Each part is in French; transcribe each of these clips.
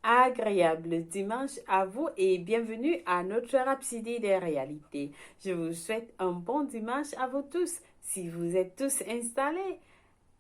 Agréable dimanche à vous et bienvenue à notre Rhapsodie des réalités. Je vous souhaite un bon dimanche à vous tous. Si vous êtes tous installés,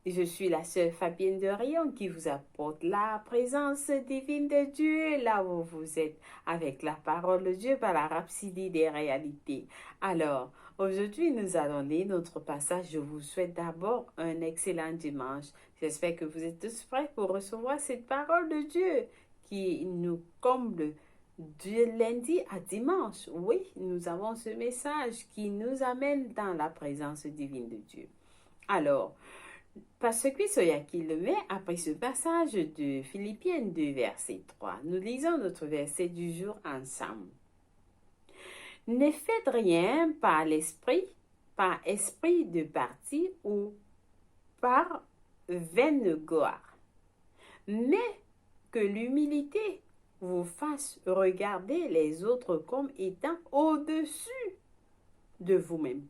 je suis la sœur Fabienne de Rion qui vous apporte la présence divine de Dieu là où vous êtes avec la parole de Dieu par la Rhapsodie des réalités. Alors, aujourd'hui, nous allons lire notre passage. Je vous souhaite d'abord un excellent dimanche. J'espère que vous êtes tous prêts pour recevoir cette parole de Dieu qui nous comble du lundi à dimanche. Oui, nous avons ce message qui nous amène dans la présence divine de Dieu. Alors, Pasteur Soyaki le met après ce passage de Philippiens 2, verset 3. Nous lisons notre verset du jour ensemble. Ne faites rien par l'esprit, par esprit de parti ou par vaine gloire, mais que l'humilité vous fasse regarder les autres comme étant au-dessus de vous-même.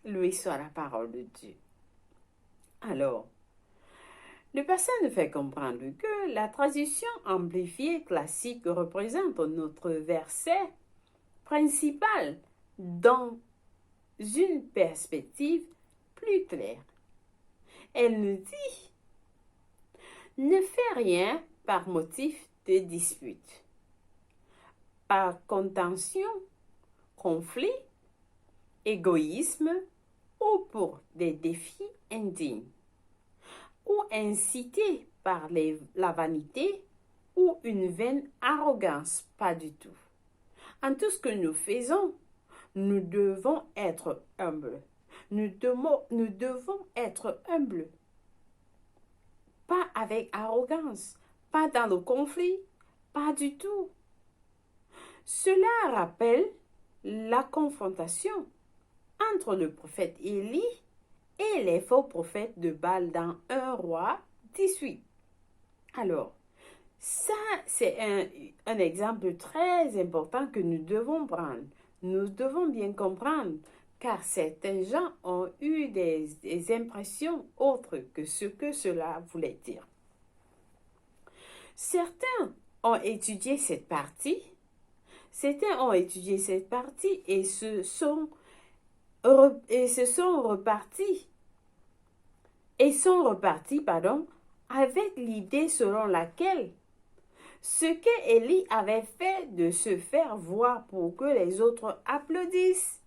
Loué soit la parole de Dieu. Alors, le passage nous fait comprendre que la traduction amplifiée classique représente notre verset principal dans une perspective plus claire. Elle nous dit « Ne fais rien par motif de dispute, par contention, conflit, égoïsme ou pour des défis indignes, ou incité par la vanité ou une vaine arrogance, pas du tout. En tout ce que nous faisons, nous devons être humbles. Nous devons être humbles. Pas avec arrogance, pas dans le conflit, pas du tout. Cela rappelle la confrontation entre le prophète Élie et les faux prophètes de Baal dans 1 Roi 18. Alors, ça, c'est un exemple très important que nous devons prendre. Nous devons bien comprendre, car certains gens ont eu des impressions autres que ce que cela voulait dire. Certains ont étudié cette partie, et se sont repartis avec l'idée selon laquelle ce que Élie avait fait de se faire voir pour que les autres applaudissent.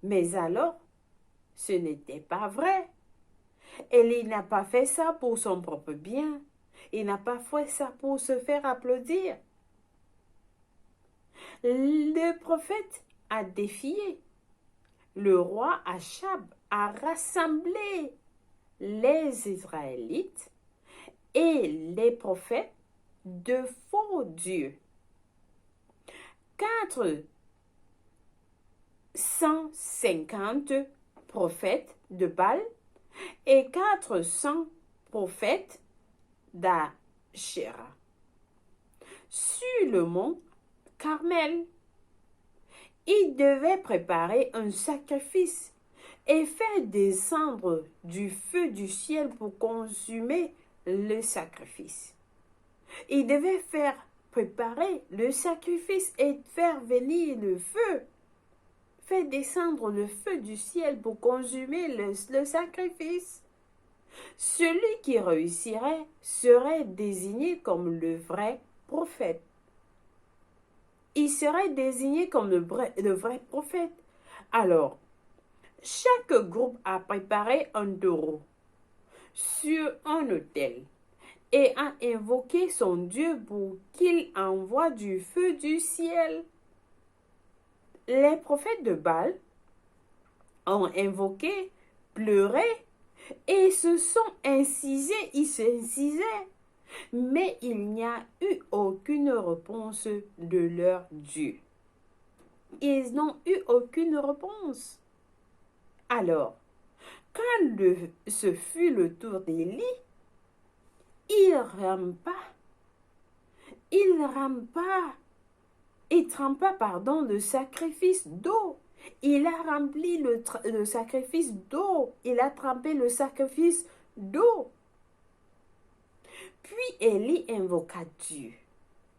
Mais alors, ce n'était pas vrai. Élie n'a pas fait ça pour son propre bien. Il n'a pas fait ça pour se faire applaudir. Le prophète a défié. Le roi Achab a rassemblé les Israélites et les prophètes de faux dieux. 450 prophètes de Baal et 400 prophètes d'Achéra sur le mont Carmel. Ils devaient préparer un sacrifice et faire descendre du feu du ciel pour consumer le sacrifice. Ils devaient faire préparer le sacrifice et faire venir le feu. Faire descendre le feu du ciel pour consumer le sacrifice. Celui qui réussirait serait désigné comme le vrai prophète. Il serait désigné comme le vrai prophète. Alors, chaque groupe a préparé un taureau sur un autel et a invoqué son Dieu pour qu'il envoie du feu du ciel. Les prophètes de Baal ont invoqué, pleuré et se sont incisés, ils s'incisaient. Mais il n'y a eu aucune réponse de leur Dieu. Ils n'ont eu aucune réponse. Alors, quand ce fut le tour d'Élie, il trempa le sacrifice d'eau. Il a rempli le sacrifice d'eau. Il a trempé le sacrifice d'eau. Puis Élie invoqua Dieu.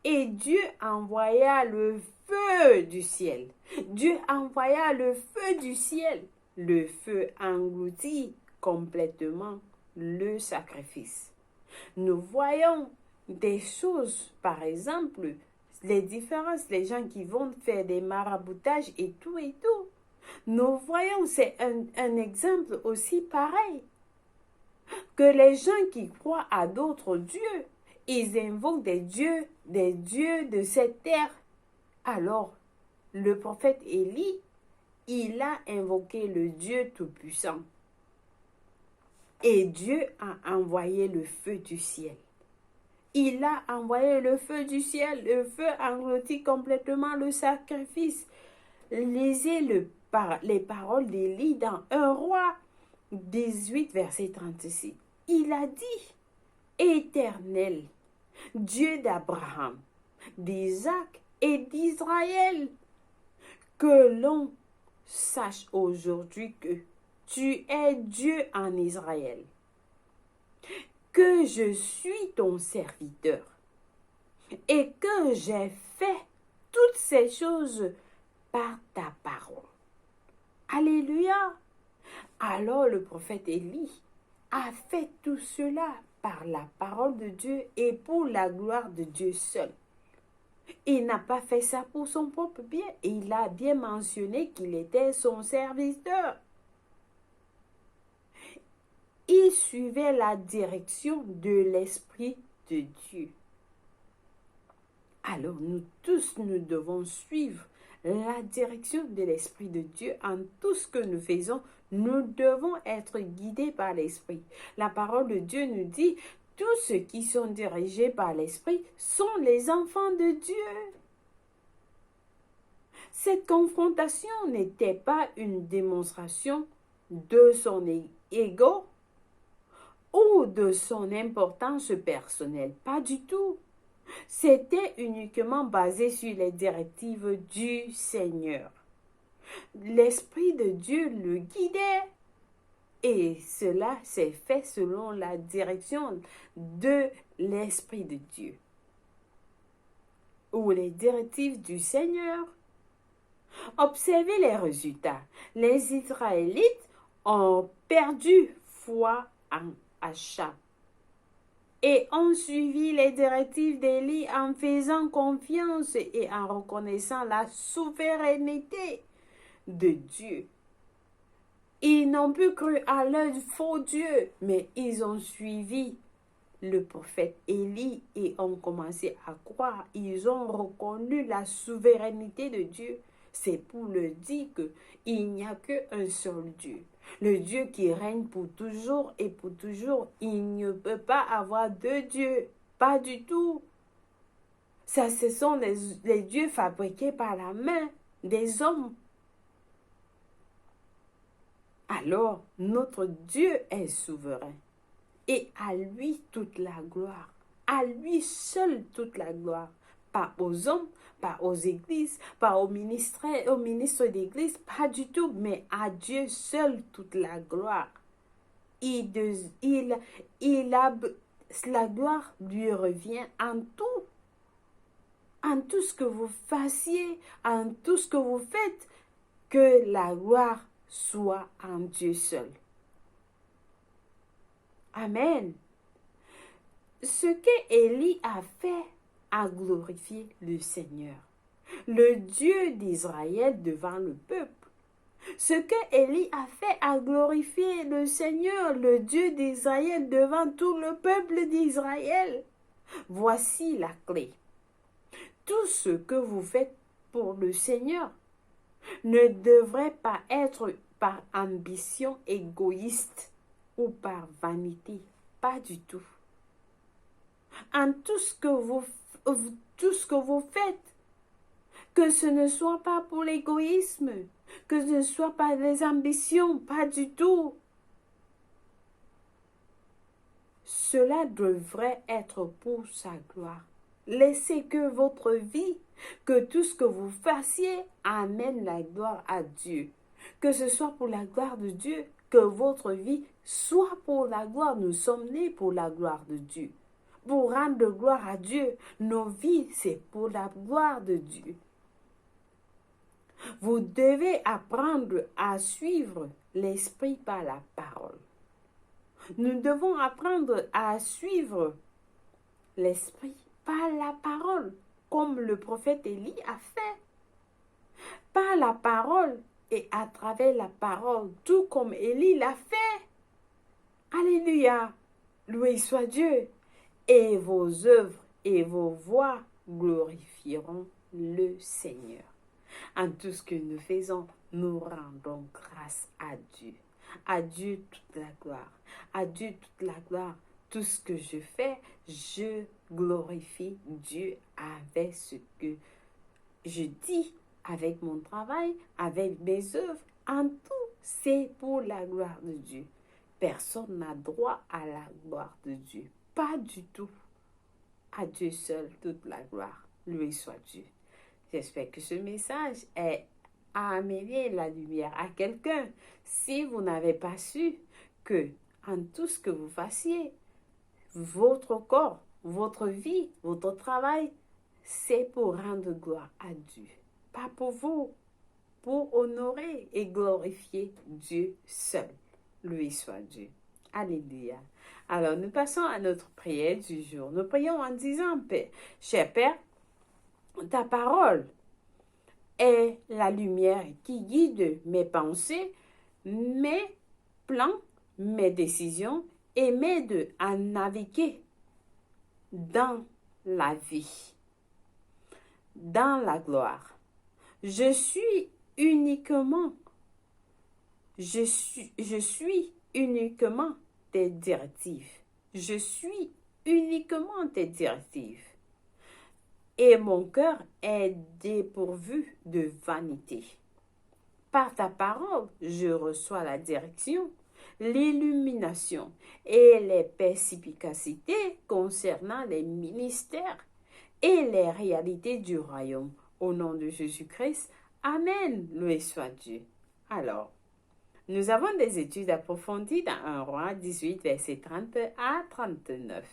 Et Dieu envoya le feu du ciel. Dieu envoya le feu du ciel. Le feu engloutit complètement le sacrifice. Nous voyons des choses, par exemple, les différences, les gens qui vont faire des maraboutages et tout et tout. Nous voyons, c'est un exemple aussi pareil, que les gens qui croient à d'autres dieux, ils invoquent des dieux de cette terre. Alors, le prophète Élie, il a invoqué le Dieu Tout-Puissant. Et Dieu a envoyé le feu du ciel. Il a envoyé le feu du ciel. Le feu engloutit complètement le sacrifice. Lisez les paroles d'Élie dans 1 Roi 18, verset 36. Il a dit, Éternel, Dieu d'Abraham, d'Isaac et d'Israël, que l'on sache aujourd'hui que tu es Dieu en Israël, que je suis ton serviteur et que j'ai fait toutes ces choses par ta parole. Alléluia. Alors le prophète Élie a fait tout cela par la parole de Dieu et pour la gloire de Dieu seul. Il n'a pas fait ça pour son propre bien. Il a bien mentionné qu'il était son serviteur. Il suivait la direction de l'Esprit de Dieu. Alors nous tous, nous devons suivre la direction de l'Esprit de Dieu en tout ce que nous faisons. Nous devons être guidés par l'Esprit. La parole de Dieu nous dit, tous ceux qui sont dirigés par l'Esprit sont les enfants de Dieu. Cette confrontation n'était pas une démonstration de son ego ou de son importance personnelle. Pas du tout. C'était uniquement basé sur les directives du Seigneur. L'Esprit de Dieu le guidait et cela s'est fait selon la direction de l'Esprit de Dieu ou les directives du Seigneur. Observez les résultats. Les Israélites ont perdu foi en Achab et ont suivi les directives d'Élie en faisant confiance et en reconnaissant la souveraineté de Dieu. Ils n'ont plus cru à leur faux Dieu, mais ils ont suivi le prophète Élie et ont commencé à croire. Ils ont reconnu la souveraineté de Dieu. C'est pour le dire qu'il n'y a qu'un seul Dieu. Le Dieu qui règne pour toujours et pour toujours. Il ne peut pas avoir deux dieux. Pas du tout. Ça, ce sont les dieux fabriqués par la main des hommes. Alors, notre Dieu est souverain. Et à lui toute la gloire. À lui seul toute la gloire. Pas aux hommes, pas aux églises, pas aux ministres d'église, pas du tout, mais à Dieu seul toute la gloire. La gloire lui revient en tout. En tout ce que vous fassiez, en tout ce que vous faites, que la gloire soit en Dieu seul. Amen. Ce que Élie a fait a glorifié le Seigneur, le Dieu d'Israël devant le peuple. Ce que Élie a fait a glorifié le Seigneur, le Dieu d'Israël devant tout le peuple d'Israël. Voici la clé. Tout ce que vous faites pour le Seigneur ne devrait pas être par ambition égoïste ou par vanité. Pas du tout. En tout ce que vous faites, que ce ne soit pas pour l'égoïsme, que ce ne soit pas des ambitions, pas du tout. Cela devrait être pour sa gloire. Laissez que votre vie, que tout ce que vous fassiez amène la gloire à Dieu. Que ce soit pour la gloire de Dieu, que votre vie soit pour la gloire. Nous sommes nés pour la gloire de Dieu. pour rendre gloire à Dieu. Nos vies, c'est pour la gloire de Dieu. Vous devez apprendre à suivre l'Esprit par la parole. Nous devons apprendre à suivre l'Esprit par la parole, comme le prophète Élie a fait. Par la parole et à travers la parole, tout comme Élie l'a fait. Alléluia. Loué soit Dieu. Et vos œuvres et vos voix glorifieront le Seigneur. En tout ce que nous faisons, nous rendons grâce à Dieu. À Dieu toute la gloire. À Dieu toute la gloire. Tout ce que je fais, je glorifie Dieu avec ce que je dis, avec mon travail, avec mes œuvres. En tout, c'est pour la gloire de Dieu. Personne n'a droit à la gloire de Dieu. Pas du tout. À Dieu seul toute la gloire. Loué soit Dieu. J'espère que ce message a amené la lumière à quelqu'un. Si vous n'avez pas su que en tout ce que vous fassiez, votre corps, votre vie, votre travail, c'est pour rendre gloire à Dieu. Pas pour vous, pour honorer et glorifier Dieu seul. Loué soit Dieu. Alléluia. Alors, nous passons à notre prière du jour. Nous prions en disant, cher Père, ta parole est la lumière qui guide mes pensées, mes plans, mes décisions et m'aide à naviguer dans la vie, dans la gloire. Je suis uniquement tes directives. Je suis uniquement tes directives. Et mon cœur est dépourvu de vanité. Par ta parole, je reçois la direction, l'illumination et les perspicacités concernant les ministères et les réalités du royaume. Au nom de Jésus-Christ, Amen. Loué soit Dieu. Alors, nous avons des études approfondies dans 1 Roi 18, verset 30 à 39.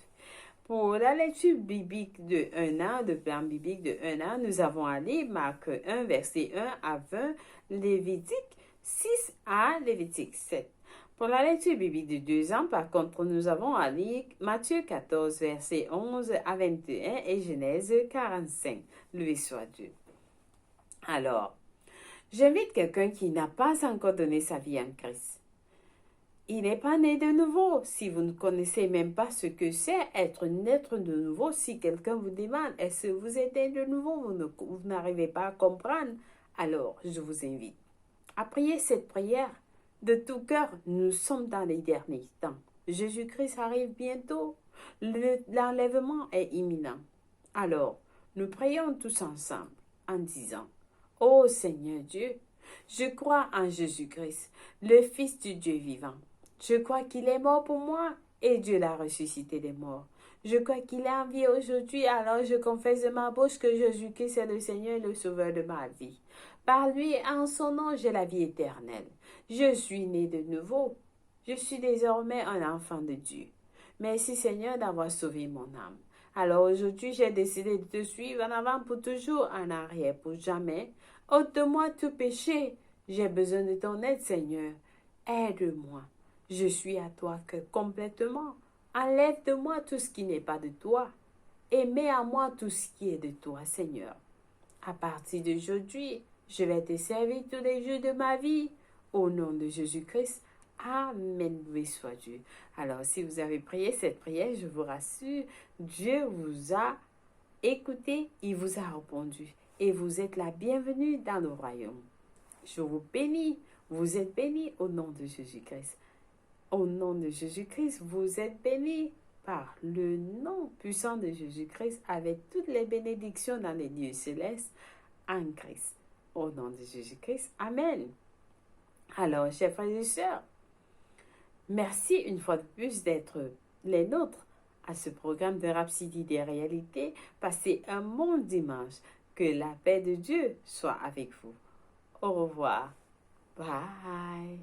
Pour la lecture biblique de 1 an, de plan biblique de 1 an, nous avons à lire Marc 1, verset 1 à 20, Lévitique 6 à Lévitique 7. Pour la lecture biblique de 2 ans, par contre, nous avons à lire Matthieu 14, verset 11 à 21 et Genèse 45. Loué soit Dieu. Alors, j'invite quelqu'un qui n'a pas encore donné sa vie en Christ. Il n'est pas né de nouveau. Si vous ne connaissez même pas ce que c'est être naître de nouveau, si quelqu'un vous demande est-ce que vous êtes né de nouveau, vous n'arrivez pas à comprendre, alors je vous invite à prier cette prière de tout cœur. Nous sommes dans les derniers temps. Jésus-Christ arrive bientôt. L'enlèvement est imminent. Alors, nous prions tous ensemble en disant, ô Seigneur Dieu, je crois en Jésus-Christ, le Fils du Dieu vivant. Je crois qu'il est mort pour moi et Dieu l'a ressuscité des morts. Je crois qu'il est en vie aujourd'hui, alors je confesse de ma bouche que Jésus-Christ est le Seigneur et le Sauveur de ma vie. Par lui, en son nom, j'ai la vie éternelle. Je suis né de nouveau. Je suis désormais un enfant de Dieu. Merci Seigneur d'avoir sauvé mon âme. Alors aujourd'hui, j'ai décidé de te suivre en avant pour toujours, en arrière pour jamais. Ôte de moi tout péché. J'ai besoin de ton aide, Seigneur. Aide-moi. Je suis à toi que complètement. Enlève de moi tout ce qui n'est pas de toi et mets à moi tout ce qui est de toi, Seigneur. À partir d'aujourd'hui, je vais te servir tous les jours de ma vie. Au nom de Jésus-Christ, Amen. Loué soit Dieu. Alors, si vous avez prié cette prière, je vous rassure, Dieu vous a écouté, il vous a répondu et vous êtes la bienvenue dans le royaume. Je vous bénis, vous êtes bénis au nom de Jésus-Christ. Au nom de Jésus-Christ, vous êtes bénis par le nom puissant de Jésus-Christ avec toutes les bénédictions dans les lieux célestes en Christ. Au nom de Jésus-Christ, Amen. Alors, chers frères et sœurs, merci une fois de plus d'être les nôtres à ce programme de Rhapsodie des réalités. Passez un bon dimanche. Que la paix de Dieu soit avec vous. Au revoir. Bye.